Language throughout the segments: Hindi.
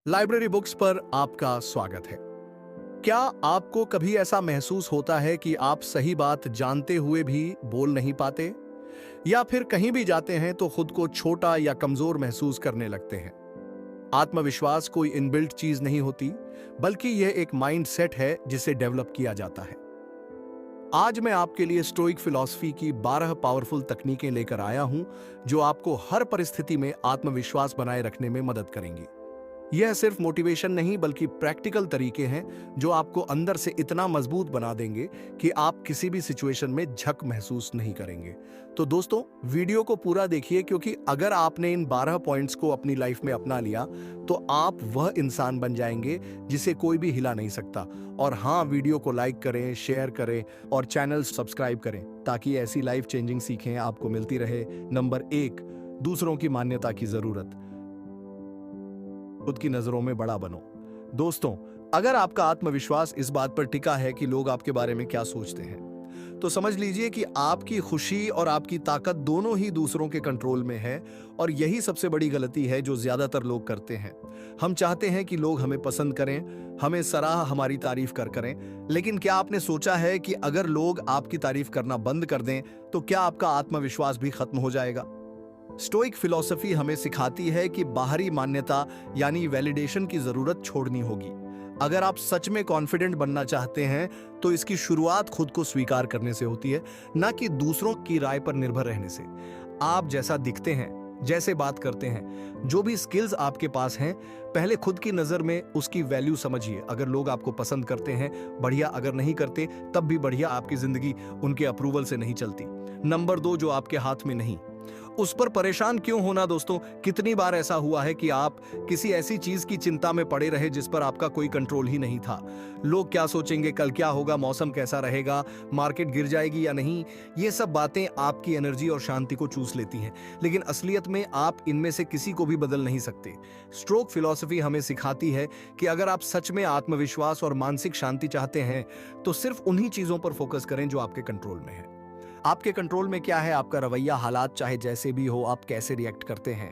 लाइब्रेरी बुक्स पर आपका स्वागत है। क्या आपको कभी ऐसा महसूस होता है कि आप सही बात जानते हुए भी बोल नहीं पाते, या फिर कहीं भी जाते हैं तो खुद को छोटा या कमजोर महसूस करने लगते हैं? आत्मविश्वास कोई इनबिल्ट चीज नहीं होती, बल्कि यह एक माइंड सेट है जिसे डेवलप किया जाता है। आज मैं आपके लिए स्टोइक फिलॉसफी की 12 पावरफुल तकनीकें लेकर आया हूं, जो आपको हर परिस्थिति में आत्मविश्वास बनाए रखने में मदद करेंगी। यह सिर्फ मोटिवेशन नहीं, बल्कि प्रैक्टिकल तरीके हैं जो आपको अंदर से इतना मजबूत बना देंगे कि आप किसी भी सिचुएशन में झक महसूस नहीं करेंगे। तो दोस्तों, वीडियो को पूरा देखिए, क्योंकि अगर आपने इन 12 पॉइंट्स को अपनी लाइफ में अपना लिया तो आप वह इंसान बन जाएंगे जिसे कोई भी हिला नहीं सकता। और हाँ, वीडियो को लाइक करें, शेयर करें और चैनल सब्सक्राइब करें, ताकि ऐसी लाइफ चेंजिंग सीखें आपको मिलती रहे। नंबर 1, दूसरों की मान्यता की जरूरत। खुद की नजरों में बड़ा बनो। दोस्तों, अगर आपका आत्मविश्वास इस बात पर टिका है कि लोग आपके बारे में क्या सोचते हैं, तो समझ लीजिए कि आपकी खुशी और आपकी ताकत दोनों ही दूसरों के कंट्रोल में है। और यही सबसे बड़ी गलती है जो ज्यादातर लोग करते हैं। हम चाहते हैं कि लोग हमें पसंद करें, हमें सराह, हमारी तारीफ करें। लेकिन क्या आपने सोचा है कि अगर लोग आपकी तारीफ करना बंद कर दें तो क्या आपका आत्मविश्वास भी खत्म हो जाएगा? स्टोइक फिलॉसफी हमें सिखाती है कि बाहरी मान्यता यानी वैलिडेशन की जरूरत छोड़नी होगी। अगर आप सच में कॉन्फिडेंट बनना चाहते हैं तो इसकी शुरुआत खुद को स्वीकार करने से होती है, ना कि दूसरों की राय पर निर्भर रहने से। आप जैसा दिखते हैं, जैसे बात करते हैं, जो भी स्किल्स आपके पास हैं, पहले खुद की नजर में उसकी वैल्यू समझिए। अगर लोग आपको पसंद करते हैं, बढ़िया, अगर नहीं करते तब भी बढ़िया। आपकी जिंदगी उनके अप्रूवल से नहीं चलती। नंबर 2, जो आपके हाथ में नहीं, उस पर परेशान क्यों होना? दोस्तों, कितनी बार ऐसा हुआ है कि आप किसी ऐसी चीज की चिंता में पड़े रहे जिस पर आपका कोई कंट्रोल ही नहीं था। लोग क्या सोचेंगे, कल क्या होगा, मौसम कैसा रहेगा, मार्केट गिर जाएगी या नहीं। ये सब बातें आपकी एनर्जी और शांति को चूस लेती हैं, लेकिन असलियत में आप इनमें से किसी को भी बदल नहीं सकते। स्टोइक फिलॉसफी हमें सिखाती है कि अगर आप सच में आत्मविश्वास और मानसिक शांति चाहते हैं तो सिर्फ उन्हीं चीजों पर फोकस करें जो आपके कंट्रोल में है। आपके कंट्रोल में क्या है? आपका रवैया, हालात चाहे जैसे भी हो, आप कैसे रिएक्ट करते हैं,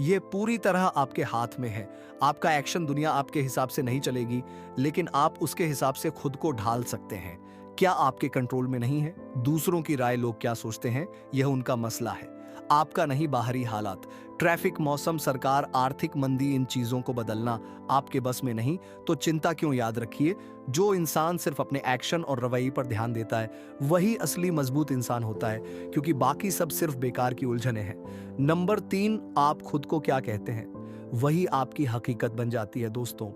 ये पूरी तरह आपके हाथ में है। आपका एक्शन, दुनिया आपके हिसाब से नहीं चलेगी, लेकिन आप उसके हिसाब से खुद को ढाल सकते हैं। क्या आपके कंट्रोल में नहीं है? दूसरों की राय, लोग क्या सोचते हैं, यह उनका मसला है, आपका नहीं। बाहरी हालात, ट्रैफिक, मौसम, सरकार, आर्थिक मंदी, इन चीजों को बदलना आपके बस में नहीं। तो चिंता क्यों? याद रखिए, जो इंसान सिर्फ अपने एक्शन और रवैये पर ध्यान देता है वही असली मजबूत इंसान होता है, क्योंकि बाकी सब सिर्फ बेकार की उलझने हैं। नंबर 3, आप खुद को क्या कहते हैं वही आपकी हकीकत बन जाती है। दोस्तों,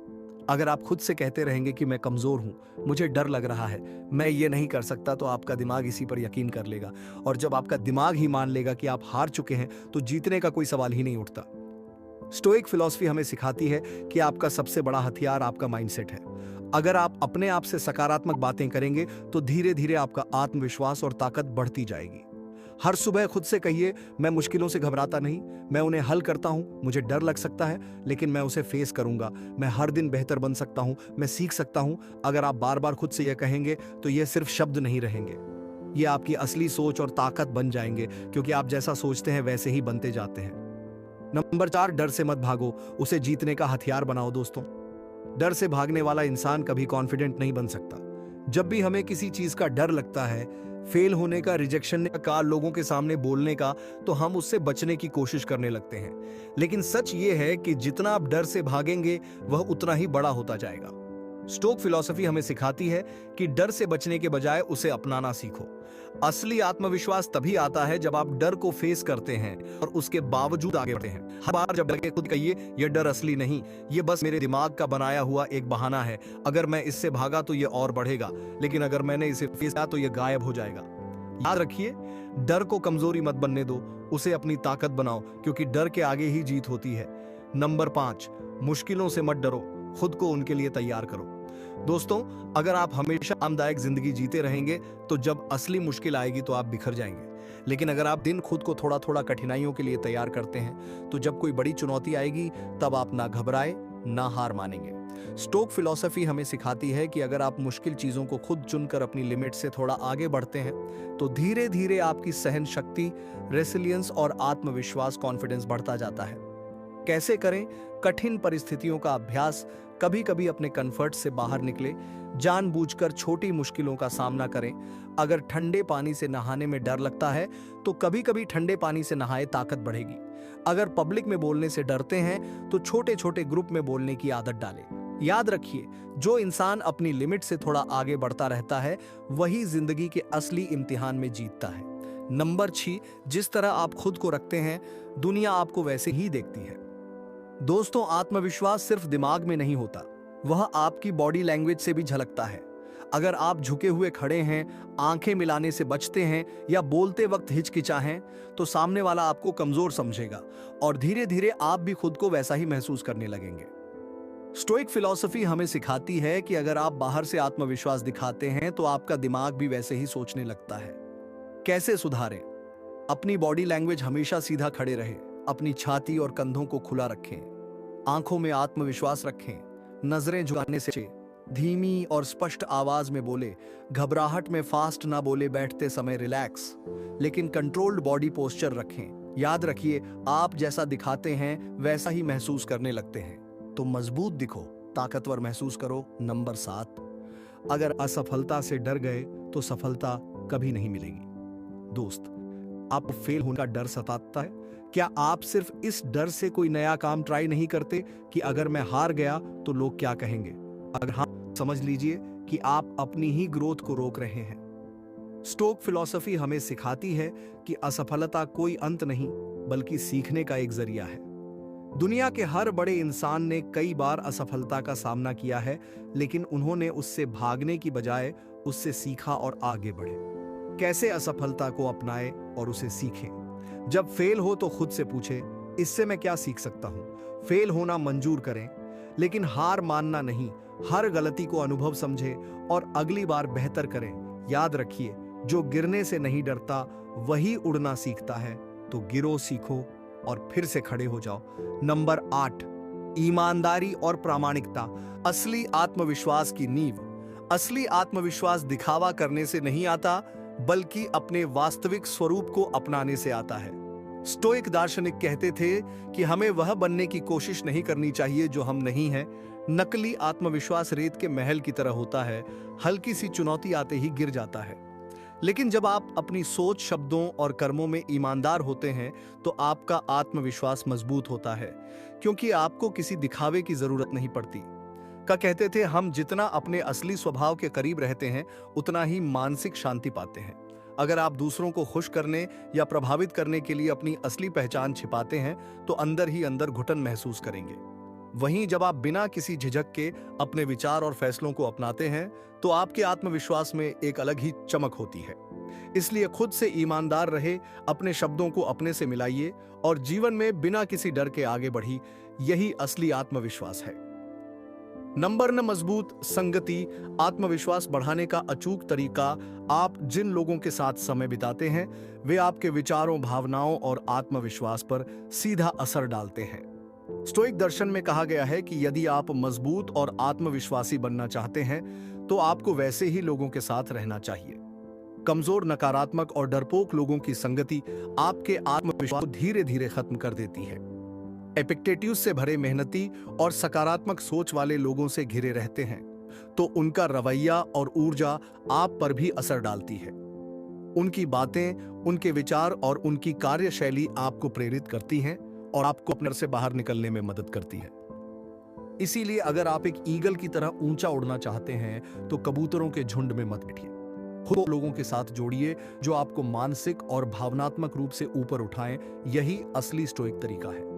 अगर आप खुद से कहते रहेंगे कि मैं कमजोर हूं, मुझे डर लग रहा है, मैं ये नहीं कर सकता, तो आपका दिमाग इसी पर यकीन कर लेगा। और जब आपका दिमाग ही मान लेगा कि आप हार चुके हैं, तो जीतने का कोई सवाल ही नहीं उठता। स्टोइक फिलॉसफी हमें सिखाती है कि आपका सबसे बड़ा हथियार आपका माइंडसेट है। अगर आप अपने आप से सकारात्मक बातें करेंगे तो धीरे धीरे आपका आत्मविश्वास और ताकत बढ़ती जाएगी। हर सुबह खुद से कहिए, मैं मुश्किलों से घबराता नहीं, मैं उन्हें हल करता हूं। मुझे डर लग सकता है, लेकिन मैं उसे फेस करूंगा। मैं हर दिन बेहतर बन सकता हूं, मैं सीख सकता हूं। अगर आप बार बार खुद से यह कहेंगे तो यह सिर्फ शब्द नहीं रहेंगे, ये आपकी असली सोच और ताकत बन जाएंगे, क्योंकि आप जैसा सोचते हैं वैसे ही बनते जाते हैं। नंबर 4, डर से मत भागो, उसे जीतने का हथियार बनाओ। दोस्तों, डर से भागने वाला इंसान कभी कॉन्फिडेंट नहीं बन सकता। जब भी हमें किसी चीज का डर लगता है, फेल होने का, रिजेक्शन का, लोगों के सामने बोलने का, तो हम उससे बचने की कोशिश करने लगते हैं। लेकिन सच ये है कि जितना आप डर से भागेंगे वह उतना ही बड़ा होता जाएगा। स्टोइक फिलॉसफी हमें सिखाती है कि डर से बचने के बजाय उसे अपनाना सीखो। असली आत्मविश्वास तभी आता है जब आप डर को फेस करते हैं और उसके बावजूद आगे बढ़ते हैं। हर बार जब लगे, खुद कहिए, यह डर असली नहीं, यह बस मेरे दिमाग का बनाया हुआ एक बहाना है। अगर मैं इससे भागा तो यह और बढ़ेगा, लेकिन अगर मैंने इसे फेस किया तो यह गायब हो जाएगा। याद रखिए, डर को कमजोरी मत बनने दो, उसे अपनी ताकत बनाओ, क्योंकि डर के आगे ही जीत होती है। नंबर 5, मुश्किलों से मत डरो, खुद को उनके लिए तैयार करो। दोस्तों, अगर आप हमेशा आरामदायक जिंदगी जीते रहेंगे तो जब असली मुश्किल आएगी तो आप बिखर जाएंगे। लेकिन अगर आप दिन खुद को थोड़ा थोड़ा कठिनाइयों के लिए तैयार करते हैं, तो जब कोई बड़ी चुनौती आएगी तब आप ना घबराए, ना हार मानेंगे। स्टोइक फिलॉसफी हमें सिखाती है कि अगर आप मुश्किल चीजों को खुद चुनकर अपनी लिमिट से थोड़ा आगे बढ़ते हैं तो धीरे धीरे आपकी सहन शक्ति, रेसिलियंस और आत्मविश्वास, कॉन्फिडेंस बढ़ता जाता है। कैसे करें? कठिन परिस्थितियों का अभ्यास, कभी कभी अपने कंफर्ट से बाहर निकले, जानबूझकर छोटी मुश्किलों का सामना करें। अगर ठंडे पानी से नहाने में डर लगता है तो कभी कभी ठंडे पानी से नहाए, ताकत बढ़ेगी। अगर पब्लिक में बोलने से डरते हैं तो छोटे छोटे ग्रुप में बोलने की आदत डालें। याद रखिए, जो इंसान अपनी लिमिट से थोड़ा आगे बढ़ता रहता है वही जिंदगी के असली इम्तिहान में जीतता है। नंबर 6, जिस तरह आप खुद को रखते हैं दुनिया आपको वैसे ही देखती है। दोस्तों, आत्मविश्वास सिर्फ दिमाग में नहीं होता, वह आपकी बॉडी लैंग्वेज से भी झलकता है। अगर आप झुके हुए खड़े हैं, आंखें मिलाने से बचते हैं या बोलते वक्त हिचकिचाएं, तो सामने वाला आपको कमजोर समझेगा और धीरे धीरे आप भी खुद को वैसा ही महसूस करने लगेंगे। स्टोइक फिलॉसफी हमें सिखाती है कि अगर आप बाहर से आत्मविश्वास दिखाते हैं तो आपका दिमाग भी वैसे ही सोचने लगता है। कैसे सुधारें? अपनी बॉडी लैंग्वेज हमेशा सीधा खड़े रहे, अपनी छाती और कंधों को खुला रखें, आंखों में आत्मविश्वास रखें, नजरें झुकाने से धीमी और स्पष्ट आवाज में बोले, घबराहट में फास्ट ना बोले, बैठते समय रिलैक्स लेकिन कंट्रोल्ड बॉडी पोस्चर रखें। याद रखिए, आप जैसा दिखाते हैं वैसा ही महसूस करने लगते हैं। तो मजबूत दिखो, ताकतवर महसूस करो। नंबर 7, अगर असफलता से डर गए तो सफलता कभी नहीं मिलेगी। दोस्त, आपको फेल होने का डर सताता है? क्या आप सिर्फ इस डर से कोई नया काम ट्राई नहीं करते कि अगर मैं हार गया तो लोग क्या कहेंगे? अगर हाँ, समझ लीजिए कि आप अपनी ही ग्रोथ को रोक रहे हैं। स्टोक फिलॉसफी हमें सिखाती है कि असफलता कोई अंत नहीं बल्कि सीखने का एक जरिया है। दुनिया के हर बड़े इंसान ने कई बार असफलता का सामना किया है, लेकिन उन्होंने उससे भागने की बजाय उससे सीखा और आगे बढ़े। कैसे असफलता को अपनाएं और उसे सीखें? जब फेल हो तो खुद से पूछे, इससे मैं क्या सीख सकता हूं? फेल होना मंजूर करें, लेकिन हार मानना नहीं। हर गलती को अनुभव समझें और अगली बार बेहतर करें। याद रखिए, जो गिरने से नहीं डरता वही उड़ना सीखता है। तो गिरो, सीखो और फिर से खड़े हो जाओ। नंबर 8, ईमानदारी और प्रामाणिकता, असली आत्मविश्वास की नींव। असली आत्मविश्वास दिखावा करने से नहीं आता बल्कि अपने वास्तविक स्वरूप को अपनाने से आता है। स्टोइक दार्शनिक कहते थे कि हमें वह बनने की कोशिश नहीं करनी चाहिए जो हम नहीं हैं। नकली आत्मविश्वास रेत के महल की तरह होता है, हल्की सी चुनौती आते ही गिर जाता है। लेकिन जब आप अपनी सोच, शब्दों और कर्मों में ईमानदार होते हैं तो आपका आत्मविश्वास मजबूत होता है, क्योंकि आपको किसी दिखावे की जरूरत नहीं पड़ती। कहते थे, हम जितना अपने असली स्वभाव के करीब रहते हैं उतना ही मानसिक शांति पाते हैं। अगर आप दूसरों को खुश करने या प्रभावित करने के लिए अपनी असली पहचान छिपाते हैं तो अंदर ही अंदर घुटन महसूस करेंगे। वहीं जब आप बिना किसी झिझक के अपने विचार और फैसलों को अपनाते हैं तो आपके आत्मविश्वास में एक अलग ही चमक होती है। इसलिए खुद से ईमानदार रहे, अपने शब्दों को अपने से मिलाइए और जीवन में बिना किसी डर के आगे बढ़ी। यही असली आत्मविश्वास है। नंबर 9, मजबूत संगति। आत्मविश्वास बढ़ाने का अचूक तरीका, आप जिन लोगों के साथ समय बिताते हैं वे आपके विचारों, भावनाओं और आत्मविश्वास पर सीधा असर डालते हैं। स्टोइक दर्शन में कहा गया है कि यदि आप मजबूत और आत्मविश्वासी बनना चाहते हैं तो आपको वैसे ही लोगों के साथ रहना चाहिए। कमजोर, नकारात्मक और डरपोक लोगों की संगति आपके आत्मविश्वास को धीरे धीरे खत्म कर देती है। एपिक्टेट्यूस से भरे, मेहनती और सकारात्मक सोच वाले लोगों से घिरे रहते हैं तो उनका रवैया और ऊर्जा आप पर भी असर डालती है। उनकी बातें, उनके विचार और उनकी कार्यशैली आपको प्रेरित करती हैं और आपको अपने से बाहर निकलने में मदद करती है। इसीलिए अगर आप एक ईगल की तरह ऊंचा उड़ना चाहते हैं तो कबूतरों के झुंड में मत बैठिए। खुद लोगों के साथ जोड़िए जो आपको मानसिक और भावनात्मक रूप से ऊपर उठाएं। यही असली स्टोइक तरीका है।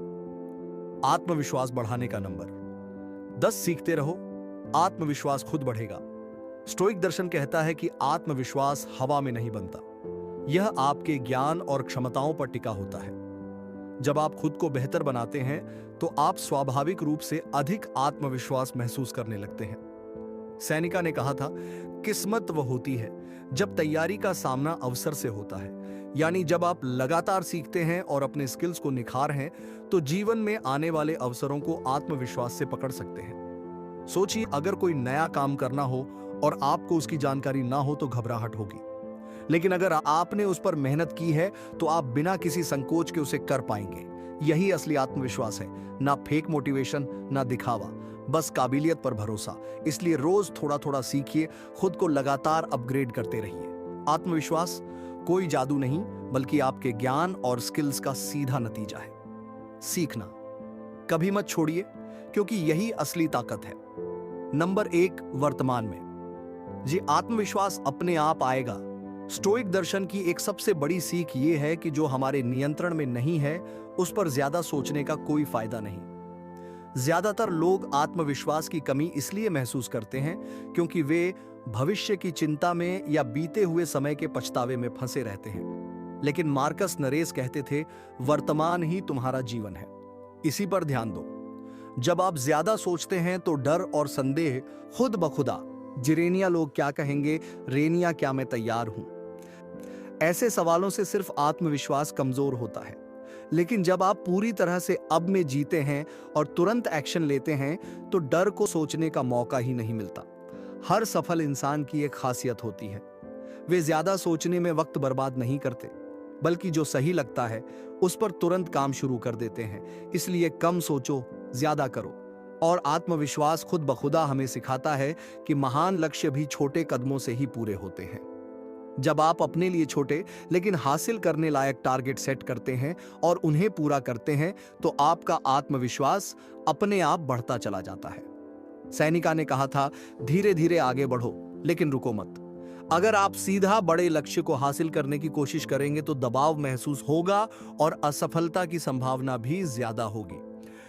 आत्मविश्वास बढ़ाने का नंबर 10, सीखते रहो, आत्मविश्वास खुद बढ़ेगा। स्टोइक दर्शन कहता है कि आत्मविश्वास हवा में नहीं बनता, यह आपके ज्ञान और क्षमताओं पर टिका होता है। जब आप खुद को बेहतर बनाते हैं तो आप स्वाभाविक रूप से अधिक आत्मविश्वास महसूस करने लगते हैं। सैनिका ने कहा था, किस्मत वह होती है जब तैयारी का सामना अवसर से होता है। यानी जब आप लगातार सीखते हैं और अपने स्किल्स को निखार हैं तो जीवन में आने वाले अवसरों को आत्मविश्वास से पकड़ सकते हैं। सोचिए, अगर कोई नया काम करना हो और आपको उसकी जानकारी ना हो तो घबराहट होगी, लेकिन अगर आपने उस पर मेहनत की है तो आप बिना किसी संकोच के उसे कर पाएंगे। यही असली आत्मविश्वास है, ना फेक मोटिवेशन, ना दिखावा, बस काबिलियत पर भरोसा। इसलिए रोज थोड़ा थोड़ा सीखिए, खुद को लगातार अपग्रेड करते रहिए। आत्मविश्वास कोई जादू नहीं, बल्कि आपके ज्ञान और स्किल्स का सीधा नतीजा है। सीखना कभी मत छोड़िए, क्योंकि यही असली ताकत है। नंबर 1, वर्तमान में जी आत्मविश्वास अपने आप आएगा। स्टोइक दर्शन की एक सबसे बड़ी सीख यह है कि जो हमारे नियंत्रण में नहीं है, उस पर ज्यादा सोचने का कोई फायदा नहीं। ज्यादातर लोग आत्मविश्वास की कमी इसलिए महसूस करते हैं क्योंकि वे भविष्य की चिंता में या बीते हुए समय के पछतावे में फंसे रहते हैं। लेकिन मार्कस नरेस कहते थे, वर्तमान ही तुम्हारा जीवन है, इसी पर ध्यान दो। जब आप ज्यादा सोचते हैं तो डर और संदेह खुद ब खुदा, जिरेनिया लोग क्या कहेंगे, रेनिया क्या मैं तैयार हूं, ऐसे सवालों से सिर्फ आत्मविश्वास कमजोर होता है। लेकिन जब आप पूरी तरह से अब में जीते हैं और तुरंत एक्शन लेते हैं, तो डर को सोचने का मौका ही नहीं मिलता। हर सफल इंसान की एक खासियत होती है, वे ज्यादा सोचने में वक्त बर्बाद नहीं करते, बल्कि जो सही लगता है उस पर तुरंत काम शुरू कर देते हैं। इसलिए कम सोचो, ज्यादा करो। और आत्मविश्वास खुद ब खुदा हमें सिखाता है कि महान लक्ष्य भी छोटे कदमों से ही पूरे होते हैं। जब आप अपने लिए छोटे लेकिन हासिल करने लायक टारगेट सेट करते हैं और उन्हें पूरा करते हैं, तो आपका आत्मविश्वास अपने आप बढ़ता चला जाता है। सैनिका ने कहा था, धीरे धीरे आगे बढ़ो, लेकिन रुको मत। अगर आप सीधा बड़े लक्ष्य को हासिल करने की कोशिश करेंगे तो दबाव महसूस होगा और असफलता की संभावना भी ज्यादा होगी।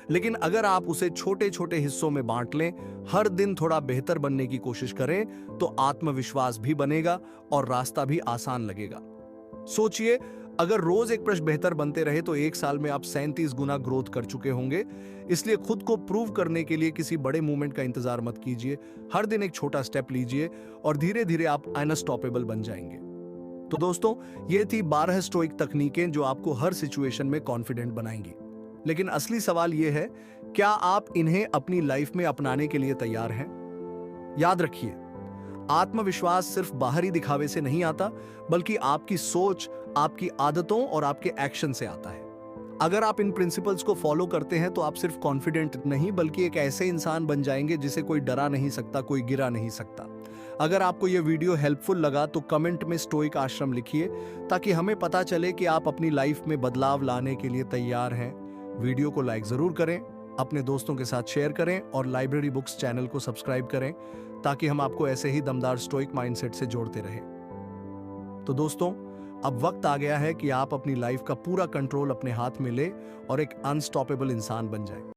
लेकिन अगर आप उसे छोटे छोटे हिस्सों में बांट लें, हर दिन थोड़ा बेहतर बनने की कोशिश करें, तो आत्मविश्वास भी बनेगा और रास्ता भी आसान लगेगा। सोचिए, अगर रोज 1% बेहतर बनते रहे तो 1 साल में आप 37 गुना ग्रोथ कर चुके होंगे। इसलिए खुद को प्रूव करने के लिए किसी बड़े मूवमेंट का इंतजार मत कीजिए। हर दिन एक छोटा स्टेप लीजिए और धीरे धीरे आप अनस्टॉपेबल बन जाएंगे। तो दोस्तों, ये थी 12 स्टोइक तकनीकें जो आपको हर सिचुएशन में कॉन्फिडेंट बनाएंगी। लेकिन असली सवाल यह है, क्या आप इन्हें अपनी लाइफ में अपनाने के लिए तैयार हैं? याद रखिए, आत्मविश्वास सिर्फ बाहरी दिखावे से नहीं आता, बल्कि आपकी सोच, आपकी आदतों और आपके एक्शन से आता है। अगर आप इन प्रिंसिपल्स को फॉलो करते हैं तो आप सिर्फ कॉन्फिडेंट नहीं, बल्कि एक ऐसे इंसान बन जाएंगे जिसे कोई डरा नहीं सकता, कोई गिरा नहीं सकता। अगर आपको यह वीडियो हेल्पफुल लगा तो कमेंट में स्टोइक आश्रम लिखिए, ताकि हमें पता चले कि आप अपनी लाइफ में बदलाव लाने के लिए तैयार हैं। वीडियो को लाइक जरूर करें, अपने दोस्तों के साथ शेयर करें और लाइब्रेरी बुक्स चैनल को सब्सक्राइब करें, ताकि हम आपको ऐसे ही दमदार स्टोइक माइंडसेट से जोड़ते रहें। तो दोस्तों, अब वक्त आ गया है कि आप अपनी लाइफ का पूरा कंट्रोल अपने हाथ में ले और एक अनस्टॉपेबल इंसान बन जाए।